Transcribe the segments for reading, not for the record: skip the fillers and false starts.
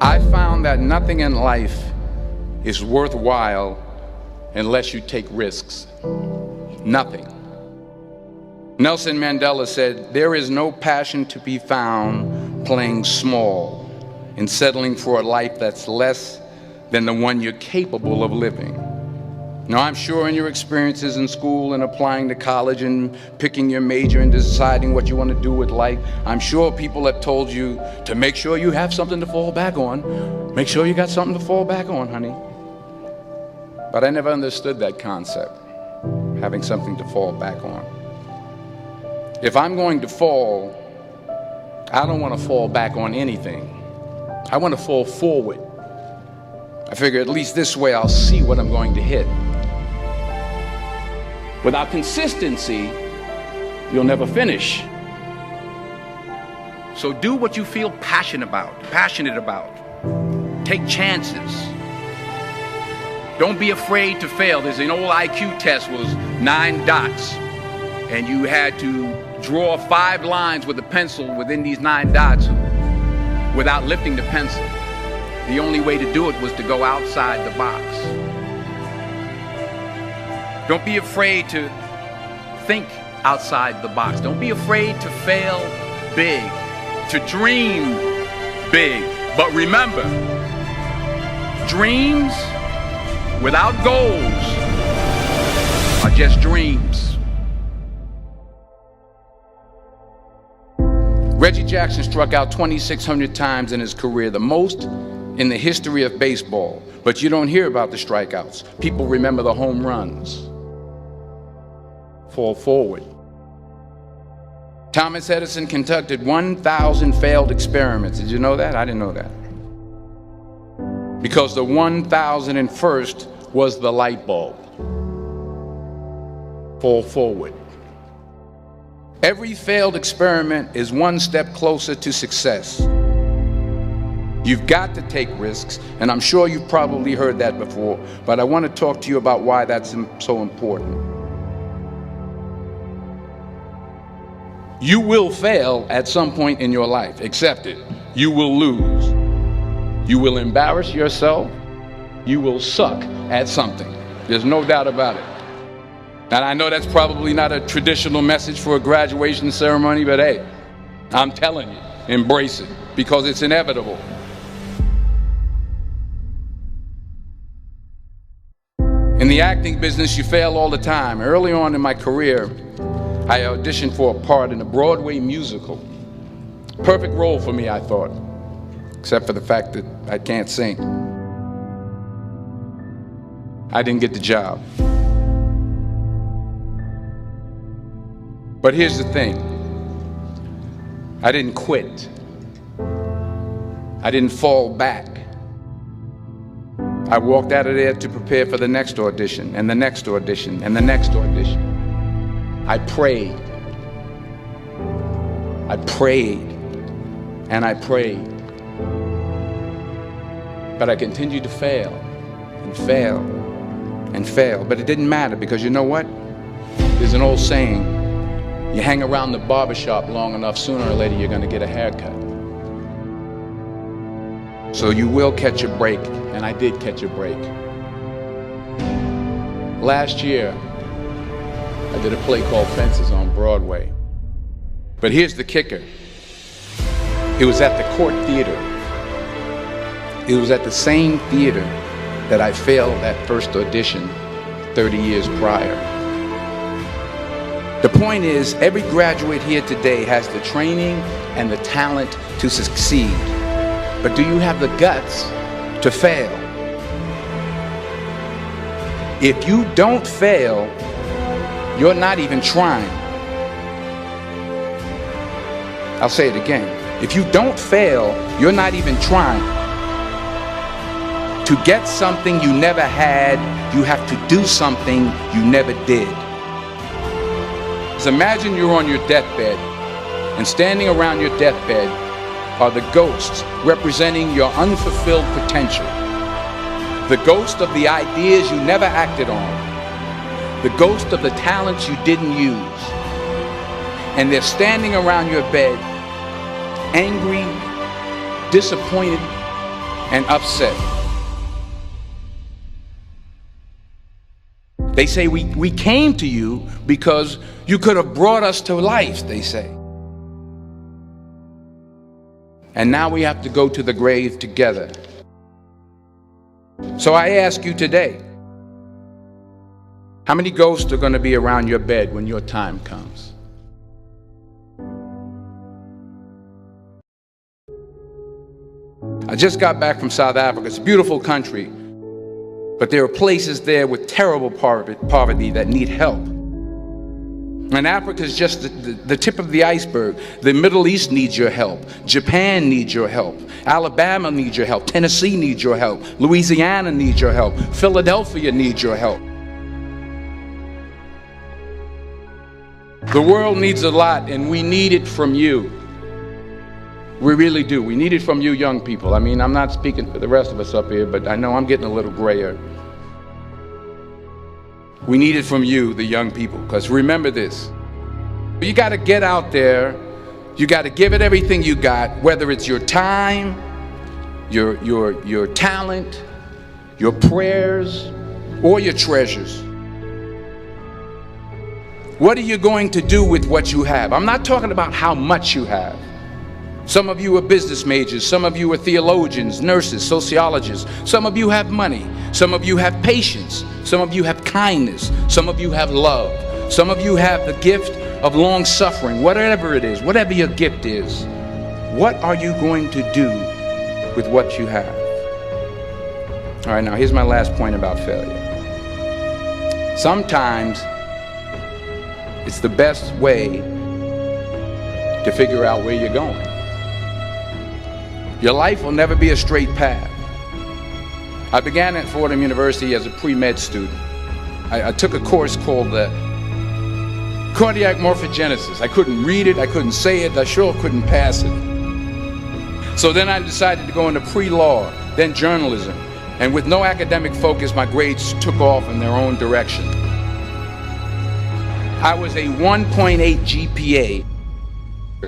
I found that nothing in life is worthwhile unless you take risks. Nothing. Nelson Mandela said, "There is no passion to be found playing small and settling for a life that's less than the one you're capable of living." Now, I'm sure in your experiences in school and applying to college and picking your major and deciding what you want to do with life, I'm sure people have told you to make sure you have something to fall back on. Make sure you got something to fall back on, honey. But I never understood that concept, having something to fall back on. If I'm going to fall, I don't want to fall back on anything. I want to fall forward. I figure at least this way I'll see what I'm going to hit. Without consistency, you'll never finish. So do what you feel passionate about. Take chances. Don't be afraid to fail. There's an old IQ test, was 9 dots, and you had to draw 5 lines with a pencil within these 9 dots without lifting the pencil. The only way to do it was to go outside the box. Don't be afraid to think outside the box. Don't be afraid to fail big, to dream big. But remember, dreams without goals are just dreams. Reggie Jackson struck out 2,600 times in his career, the most in the history of baseball. But you don't hear about the strikeouts. People remember the home runs. Fall forward. Thomas Edison conducted 1,000 failed experiments. Did you know that? I didn't know that. Because the 1,001st was the light bulb. Fall forward. Every failed experiment is one step closer to success. You've got to take risks, and I'm sure you've probably heard that before, but I want to talk to you about why that's so important. You will fail at some point in your life. Accept it. You will lose. You will embarrass yourself. You will suck at something. There's no doubt about it. And I know that's probably not a traditional message for a graduation ceremony, but hey, I'm telling you, embrace it, because it's inevitable. In the acting business, you fail all the time. Early on in my career, I auditioned for a part in a Broadway musical. Perfect role for me, I thought, except for the fact that I can't sing. I didn't get the job. But here's the thing. I didn't quit. I didn't fall back. I walked out of there to prepare for the next audition, and the next audition, and the next audition. I prayed. I prayed. And I prayed. But I continued to fail and fail and fail. But it didn't matter, because you know what? There's an old saying, you hang around the barbershop long enough, sooner or later you're going to get a haircut. So you will catch a break, and I did catch a break. Last year, I did a play called Fences on Broadway. But here's the kicker. It was at the Court Theater. It was at the same theater that I failed that first audition 30 years prior. The point is, every graduate here today has the training and the talent to succeed. But do you have the guts to fail? If you don't fail, you're not even trying. I'll say it again. If you don't fail, you're not even trying. To get something you never had, you have to do something you never did. So imagine you're on your deathbed, and standing around your deathbed are the ghosts representing your unfulfilled potential. The ghost of the ideas you never acted on. The ghost of the talents you didn't use. And they're standing around your bed, angry, disappointed, and upset. They say we came to you because you could have brought us to life, they say. And now we have to go to the grave together. So I ask you today, how many ghosts are going to be around your bed when your time comes? I just got back from South Africa. It's a beautiful country, but there are places there with terrible poverty that need help. And Africa is just the tip of the iceberg. The Middle East needs your help. Japan needs your help. Alabama needs your help. Tennessee needs your help. Louisiana needs your help. Philadelphia needs your help. The world needs a lot, and we need it from you. We really do. We need it from you young people. I mean, I'm not speaking for the rest of us up here, but I know I'm getting a little grayer. We need it from you, the young people, because remember this. You got to get out there. You got to give it everything you got, whether it's your time, your talent, your prayers, or your treasures. What are you going to do with what you have? I'm not talking about how much you have. Some of you are business majors. Some of you are theologians, nurses, sociologists. Some of you have money. Some of you have patience. Some of you have kindness. Some of you have love. Some of you have the gift of long suffering. Whatever it is, whatever your gift is, what are you going to do with what you have? All right, now here's my last point about failure. Sometimes it's the best way to figure out where you're going. Your life will never be a straight path. I began at Fordham University as a pre-med student. I took a course called cardiac morphogenesis. I couldn't read it, I couldn't say it, I sure couldn't pass it. So then I decided to go into pre-law, then journalism. And with no academic focus, my grades took off in their own direction. I was a 1.8 GPA.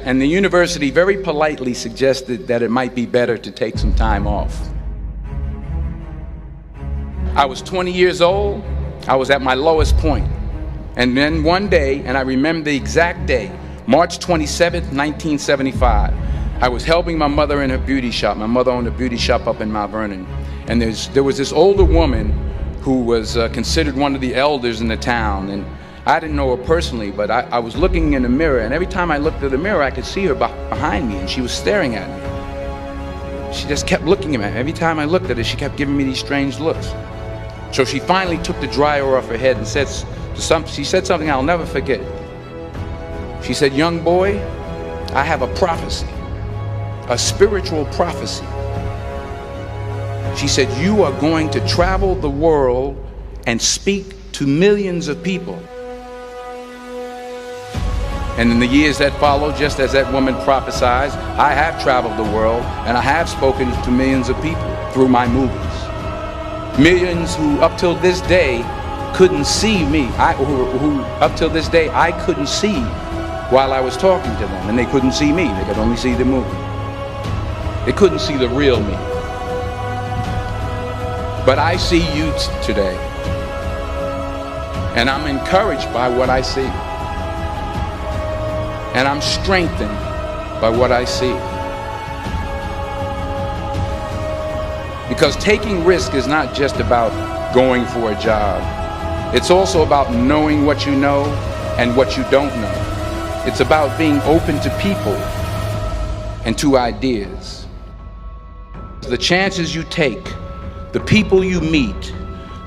And the university very politely suggested that it might be better to take some time off. I was 20 years old. I was at my lowest point. And then one day, and I remember the exact day, March 27th, 1975, I was helping my mother in her beauty shop. My mother owned a beauty shop up in Mount Vernon. And there was this older woman who was considered one of the elders in the town. And I didn't know her personally, but I was looking in the mirror, and every time I looked at the mirror, I could see her behind me, and she was staring at me. She just kept looking at me. Every time I looked at her, she kept giving me these strange looks. So she finally took the dryer off her head and she said something I'll never forget. She said, "Young boy, I have a prophecy, a spiritual prophecy." She said, "You are going to travel the world and speak to millions of people." And in the years that followed, just as that woman prophesied, I have traveled the world and I have spoken to millions of people through my movies. Millions who up till this day couldn't see me, who up till this day I couldn't see while I was talking to them, and they couldn't see me, they could only see the movie. They couldn't see the real me. But I see you today, and I'm encouraged by what I see. And I'm strengthened by what I see. Because taking risk is not just about going for a job. It's also about knowing what you know and what you don't know. It's about being open to people and to ideas. The chances you take, the people you meet,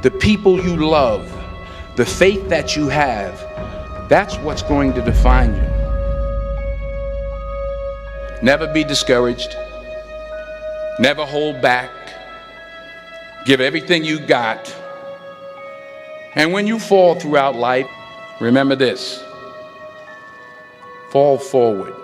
the people you love, the faith that you have, that's what's going to define you. Never be discouraged. Never hold back. Give everything you got. And when you fall throughout life, remember this: fall forward.